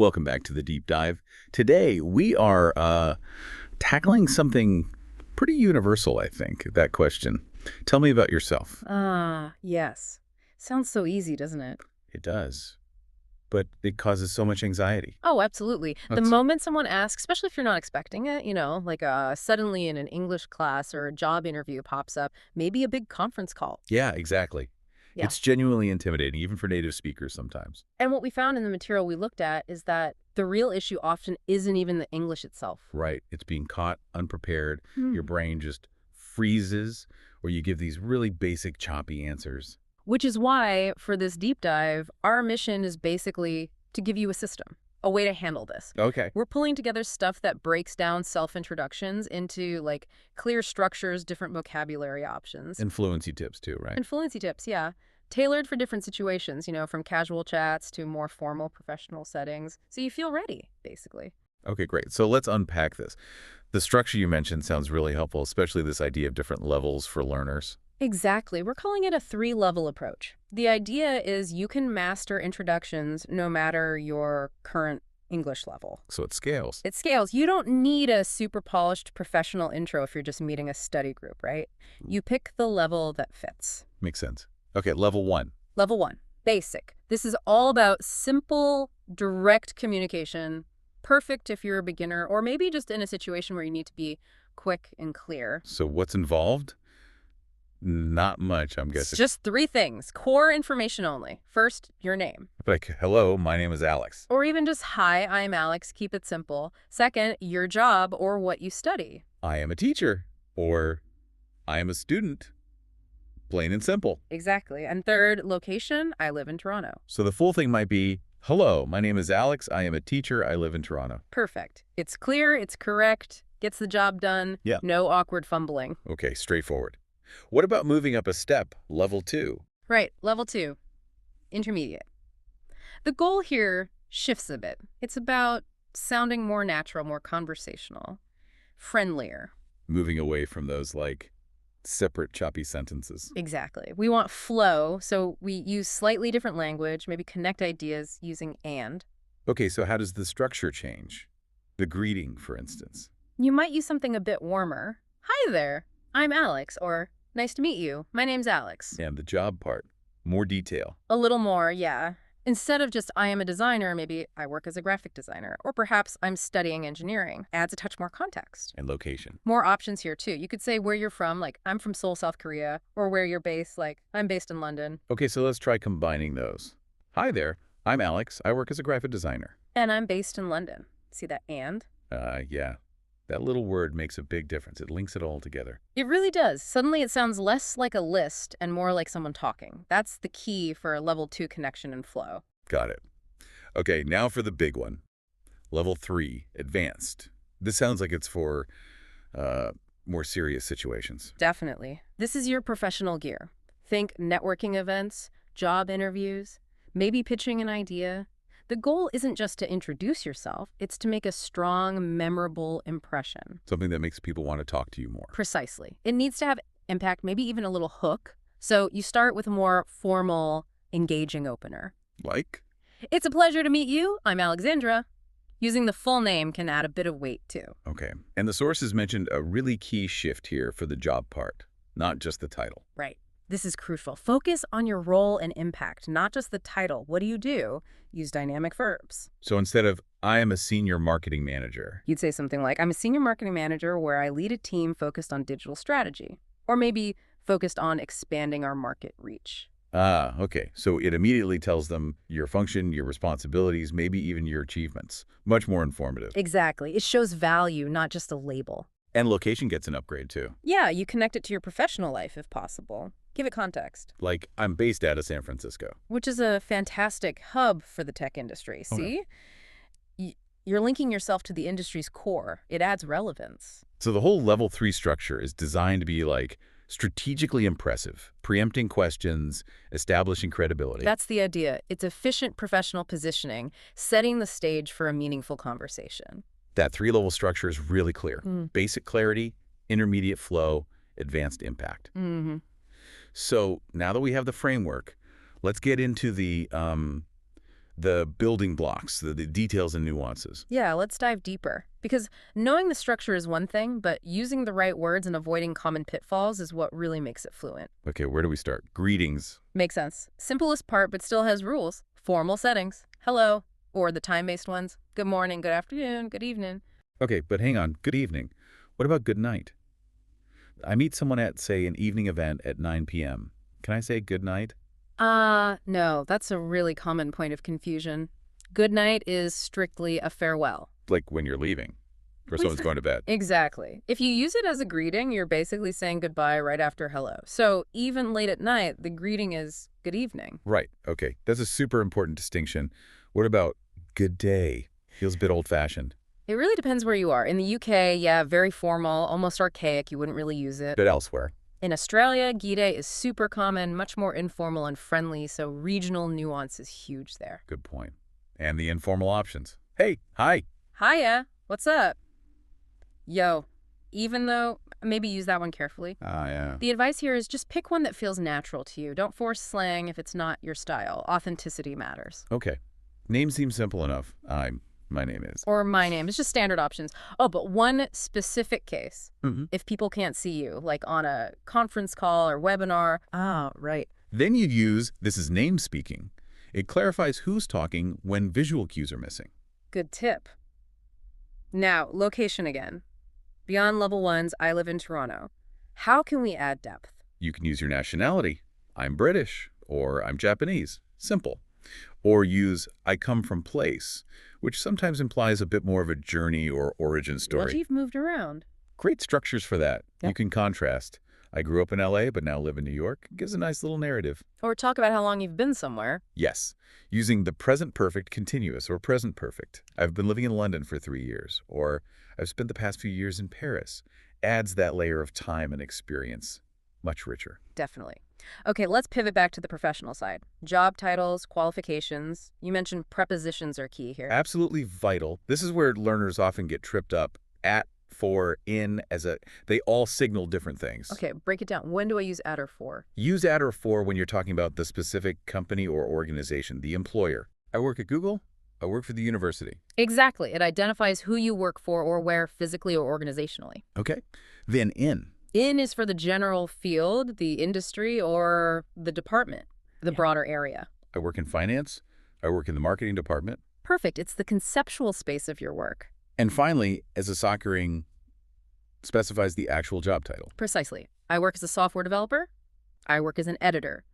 Welcome back to the Deep Dive. Today, we are tackling something pretty universal, I think, that question. Tell me about yourself. Ah, yes. Sounds so easy, doesn't it? It does, but it causes so much anxiety. Oh, absolutely. The That's, moment someone asks, especially if you're not expecting it, like suddenly in an English class or a job interview pops up, maybe a big conference call. yeah, exactly. Yeah. It's genuinely intimidating, even for native speakers sometimes. And what we found in the material we looked at is that the real issue often isn't even the English itself. Right. It's being caught unprepared. Your Hmm. brain just freezes, or you give these really basic, choppy answers. Which is why, for this deep dive, our mission is basically to give you a system, a way to handle this. Okay. We're pulling together stuff that breaks down self-introductions into like clear structures, different vocabulary options. And fluency tips, too, right? And fluency tips, yeah. Tailored for different situations, from casual chats to more formal professional settings. So you feel ready, basically. Okay, great. So let's unpack this. The structure you mentioned sounds really helpful, especially this idea of different levels for learners. Exactly. We're calling it a three-level approach. The idea is you can master introductions no matter your current English level. So it scales. It scales. You don't need a super polished professional intro if you're just meeting a study group, right? You pick the level that fits. Makes sense. Okay, level 1. Level 1, basic. This is all about simple, direct communication, perfect if you're a beginner, or maybe just in a situation where you need to be quick and clear. So what's involved? Not much, I'm It's guessing. just three things, core information only. First, your name. Like, hello, my name is Alex. Or even just, hi, I'm Alex, keep it simple. Second, your job or what you study. I am a teacher. Or I am a student. Plain and simple. Exactly. And third, location, I live in Toronto. So the full thing might be, hello, my name is Alex. I am a teacher. I live in Toronto. Perfect. It's clear, it's correct, gets the job done. Yeah. No awkward fumbling. Okay, straightforward. What about moving up a step, level 2? Right, level 2, intermediate. The goal here shifts a bit. It's about sounding more natural, more conversational, friendlier. Moving away from those, like, separate choppy sentences. Exactly. We want flow, so we use slightly different language, maybe connect ideas using and. Okay, so how does the structure change? The greeting, for instance. You might use something a bit warmer. Hi there, I'm Alex, or nice to meet you, my name's Alex. And the job part. More detail. A little more, yeah. Instead of just I am a designer, maybe I work as a graphic designer, or perhaps I'm studying engineering. Adds a touch more context. And location. More options here, too. You could say where you're from, like I'm from Seoul, South Korea, or where you're based, like I'm based in London. Okay, so let's try combining those. Hi there, I'm Alex. I work as a graphic designer. And I'm based in London. See that and? Yeah. That little word makes a big difference. It links it all together. It really does. Suddenly it sounds less like a list and more like someone talking. That's the key for a level 2 connection and flow. Got it. Okay, now for the big one. Level 3, advanced. This sounds like it's for more serious situations. Definitely. This is your professional gear. Think networking events, job interviews, maybe pitching an idea. The goal isn't just to introduce yourself, it's to make a strong, memorable impression. Something that makes people want to talk to you more. Precisely. It needs to have impact, maybe even a little hook. So you start with a more formal, engaging opener. Like? It's a pleasure to meet you. I'm Alexandra. Using the full name can add a bit of weight, too. Okay. And the sources mentioned a really key shift here for the job part, not just the title. Right. This is crucial. Focus on your role and impact, not just the title. What do you do? Use dynamic verbs. So instead of, I am a senior marketing manager. You'd say something like, I'm a senior marketing manager where I lead a team focused on digital strategy. Or maybe focused on expanding our market reach. Ah, okay. So it immediately tells them your function, your responsibilities, maybe even your achievements. Much more informative. Exactly. It shows value, not just a label. And location gets an upgrade, too. Yeah, you connect it to your professional life if possible. Give it context. Like, I'm based out of San Francisco. Which is a fantastic hub for the tech industry. See? You're linking yourself to the industry's core. It adds relevance. So the whole level 3 structure is designed to be, like, strategically impressive, preempting questions, establishing credibility. That's the idea. It's efficient professional positioning, setting the stage for a meaningful conversation. That 3-level structure is really clear. Basic clarity, intermediate flow, advanced impact. Mm-hmm. So now that we have the framework, let's get into the The building blocks, the details and nuances. Yeah, let's dive deeper. Because knowing the structure is one thing, but using the right words and avoiding common pitfalls is what really makes it fluent. Okay, where do we start? Greetings. Makes sense. Simplest part, but still has rules. Formal settings. Hello. Or the time-based ones. Good morning, good afternoon, good evening. Okay, but hang on. Good evening. What about good night? I meet someone at, say, an evening event at 9 p.m. Can I say good night? No, that's a really common point of confusion. Good night is strictly a farewell. Like when you're leaving or Please- someone's going to bed. Exactly. If you use it as a greeting, you're basically saying goodbye right after hello. So even late at night, the greeting is good evening. Right. Okay. That's a super important distinction. What about good day? Feels a bit old-fashioned. It really depends where you are. In the UK, yeah, very formal, almost archaic. You wouldn't really use it. But elsewhere. In Australia, g'day is super common, much more informal and friendly, so regional nuance is huge there. Good point. And the informal options. Hey, hi. Hiya, what's up? Yo, even though, maybe use that one carefully. Yeah. The advice here is just pick one that feels natural to you. Don't force slang if it's not your style. Authenticity matters. Okay. Name seems simple enough. My name is. Or my name. It's just standard options. Oh, but one specific case. Mm-hmm. If people can't see you, like on a conference call or webinar. Ah, right. Then you use this is name speaking. It clarifies who's talking when visual cues are missing. Good tip. Now, location again. Beyond level ones, I live in Toronto. How can we add depth? You can use your nationality. I'm British or I'm Japanese. Simple. Or use I come from place, which sometimes implies a bit more of a journey or origin story. Well, you've moved around. Great structures for that. Yeah. You can contrast. I grew up in LA, but now live in New York. Gives a nice little narrative. Or talk about how long you've been somewhere. Yes, using the present perfect continuous or present perfect. I've been living in London for 3 years, or I've spent the past few years in Paris. Adds that layer of time and experience. Much richer. Definitely. Okay, let's pivot back to the professional side. Job titles, qualifications. You mentioned prepositions are key here. Absolutely vital. This is where learners often get tripped up. At, for, in, they all signal different things. Okay, break it down. When do I use at or for? Use at or for when you're talking about the specific company or organization, the employer. I work at Google. I work for the university. Exactly. It identifies who you work for or where physically or organizationally. Okay. Then in. In is for the general field, the industry, or the department, the broader area. I work in finance. I work in the marketing department. Perfect. It's the conceptual space of your work. And finally, as a soccering, specifies the actual job title. Precisely. I work as a software developer. I work as an editor.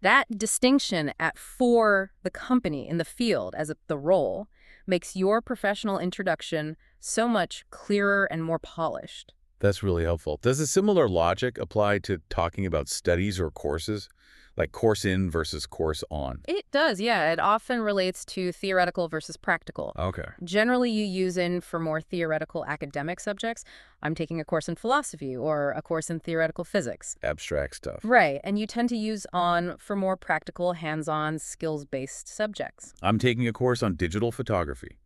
That distinction at for the company in the field as the role makes your professional introduction so much clearer and more polished. That's really helpful. Does a similar logic apply to talking about studies or courses, like course in versus course on? It does, yeah. It often relates to theoretical versus practical. Okay. Generally, you use in for more theoretical academic subjects. I'm taking a course in philosophy or a course in theoretical physics. Abstract stuff. Right, and you tend to use on for more practical, hands-on, skills-based subjects. I'm taking a course on digital photography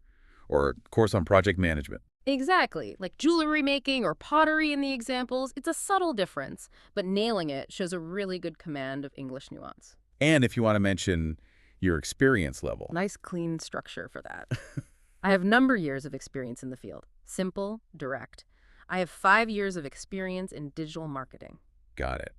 or a course on project management. Exactly. Like jewelry making or pottery in the examples, it's a subtle difference, but nailing it shows a really good command of English nuance. And if you want to mention your experience level. Nice, clean structure for that. I have number years of experience in the field. Simple, direct. I have 5 years of experience in digital marketing. Got it.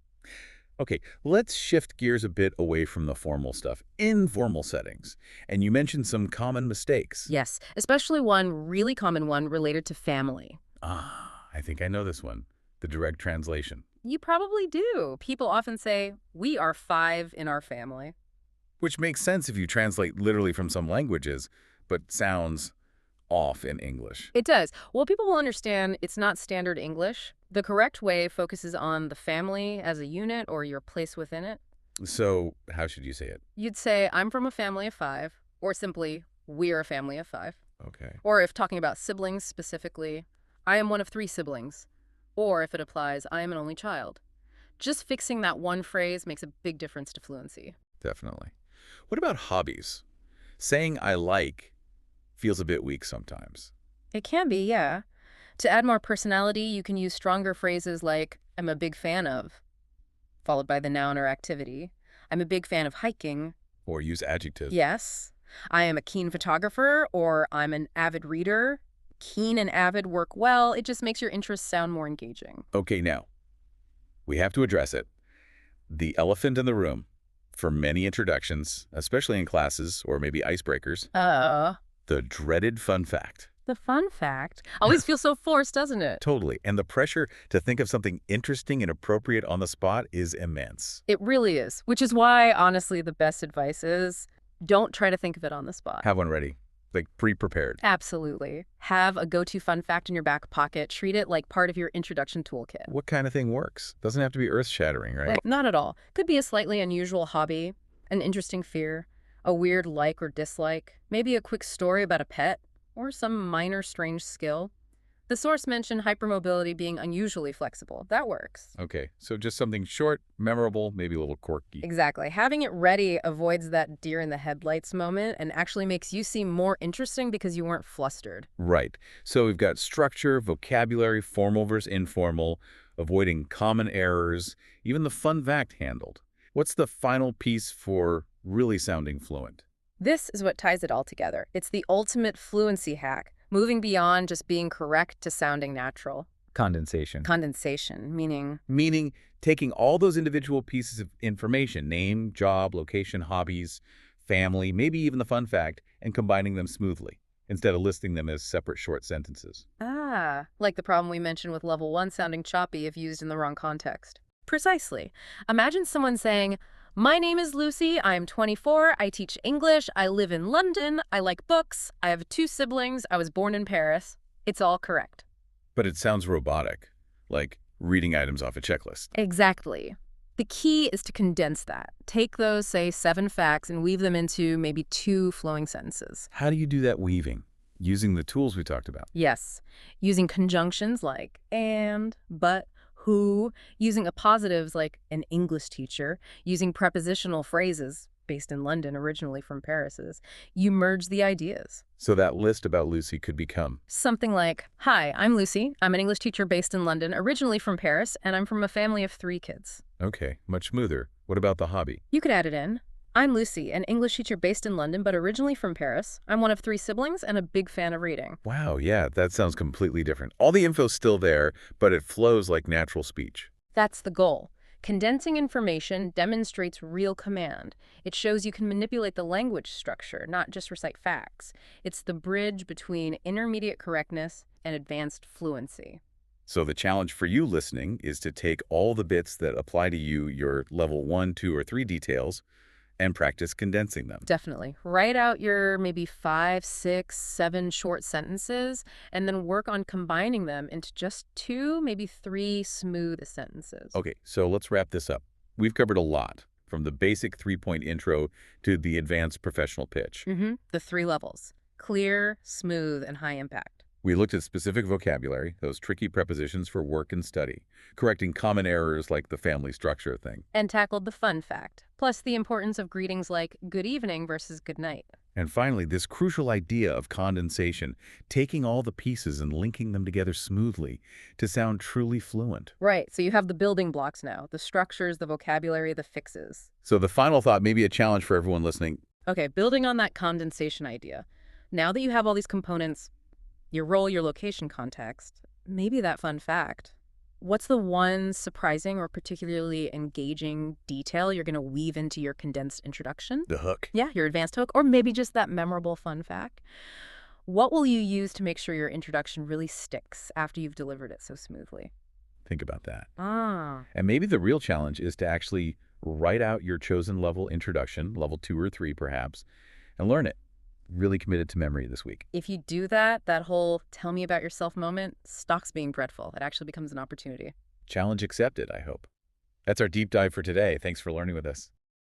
Okay, let's shift gears a bit away from the formal stuff, informal settings. And you mentioned some common mistakes. Yes, especially one really common one related to family. I think I know this one. The direct translation. You probably do. People often say, we are 5 in our family. Which makes sense if you translate literally from some languages, but sounds off in English. It does. Well, people will understand it's not standard English. The correct way focuses on the family as a unit or your place within it. So how should you say it? You'd say, I'm from a family of 5, or simply, we're a family of 5. Okay. Or if talking about siblings specifically, I am one of 3 siblings. Or if it applies, I am an only child. Just fixing that one phrase makes a big difference to fluency. Definitely. What about hobbies? Saying I like feels a bit weak sometimes. It can be, yeah. To add more personality, you can use stronger phrases like, I'm a big fan of, followed by the noun or activity. I'm a big fan of hiking. Or use adjectives. Yes. I am a keen photographer or I'm an avid reader. Keen and avid work well. It just makes your interests sound more engaging. Okay, now, we have to address it. The elephant in the room. For many introductions, especially in classes or maybe icebreakers, the dreaded fun fact. The fun fact always feels so forced, doesn't it? Totally. And the pressure to think of something interesting and appropriate on the spot is immense. It really is, which is why, honestly, the best advice is don't try to think of it on the spot. Have one ready, like pre-prepared. Absolutely. Have a go-to fun fact in your back pocket. Treat it like part of your introduction toolkit. What kind of thing works? Doesn't have to be earth-shattering, right? Not at all. Could be a slightly unusual hobby, an interesting fear, a weird like or dislike, maybe a quick story about a pet, or some minor strange skill. The source mentioned hypermobility being unusually flexible. That works. Okay, so just something short, memorable, maybe a little quirky. Exactly. Having it ready avoids that deer in the headlights moment and actually makes you seem more interesting because you weren't flustered. Right. So we've got structure, vocabulary, formal versus informal, avoiding common errors, even the fun fact handled. What's the final piece for really sounding fluent? This is what ties it all together. It's the ultimate fluency hack, moving beyond just being correct to sounding natural. Condensation. Condensation, meaning Meaning taking all those individual pieces of information, name, job, location, hobbies, family, maybe even the fun fact, and combining them smoothly, instead of listing them as separate short sentences. like the problem we mentioned with level 1 sounding choppy if used in the wrong context. Precisely. Imagine someone saying, "My name is Lucy, I'm 24, I teach English, I live in London, I like books, I have 2 siblings, I was born in Paris." It's all correct. But it sounds robotic, like reading items off a checklist. Exactly. The key is to condense that. Take those, say, 7 facts and weave them into maybe 2 flowing sentences. How do you do that weaving? Using the tools we talked about. Yes, using conjunctions like and, but, who, using appositives like an English teacher, using prepositional phrases based in London, originally from Paris's, you merge the ideas. So that list about Lucy could become, Something like, "Hi, I'm Lucy. I'm an English teacher based in London, originally from Paris, and I'm from a family of 3 kids." okay, much smoother. What about the hobby? You could add it in. "I'm Lucy, an English teacher based in London, but originally from Paris. I'm one of 3 siblings and a big fan of reading." Wow, yeah, that sounds completely different. All the info's still there, but it flows like natural speech. That's the goal. Condensing information demonstrates real command. It shows you can manipulate the language structure, not just recite facts. It's the bridge between intermediate correctness and advanced fluency. So the challenge for you listening is to take all the bits that apply to you, your level 1, 2, or 3 details, and practice condensing them. Definitely. Write out your maybe 5, 6, 7 short sentences, and then work on combining them into just 2, maybe 3 smooth sentences. Okay, so let's wrap this up. We've covered a lot, from the basic 3-point intro to the advanced professional pitch. The 3 levels: clear, smooth, and high impact. We looked at specific vocabulary, those tricky prepositions for work and study, correcting common errors like the family structure thing. And tackled the fun fact, plus the importance of greetings like good evening versus good night. And finally, this crucial idea of condensation, taking all the pieces and linking them together smoothly to sound truly fluent. Right, so you have the building blocks now, the structures, the vocabulary, the fixes. So the final thought, maybe a challenge for everyone listening. Okay, building on that condensation idea. Now that you have all these components, your role, your location context, maybe that fun fact. What's the one surprising or particularly engaging detail you're going to weave into your condensed introduction? The hook. Yeah, your advanced hook, or maybe just that memorable fun fact. What will you use to make sure your introduction really sticks after you've delivered it so smoothly? Think about that. Ah, And maybe the real challenge is to actually write out your chosen level introduction, level 2 or 3 perhaps, and learn it. Really committed to memory this week. if you do that, that whole tell me about yourself moment stops being dreadful. It actually becomes an opportunity. Challenge accepted, I hope. That's our deep dive for today. Thanks for learning with us.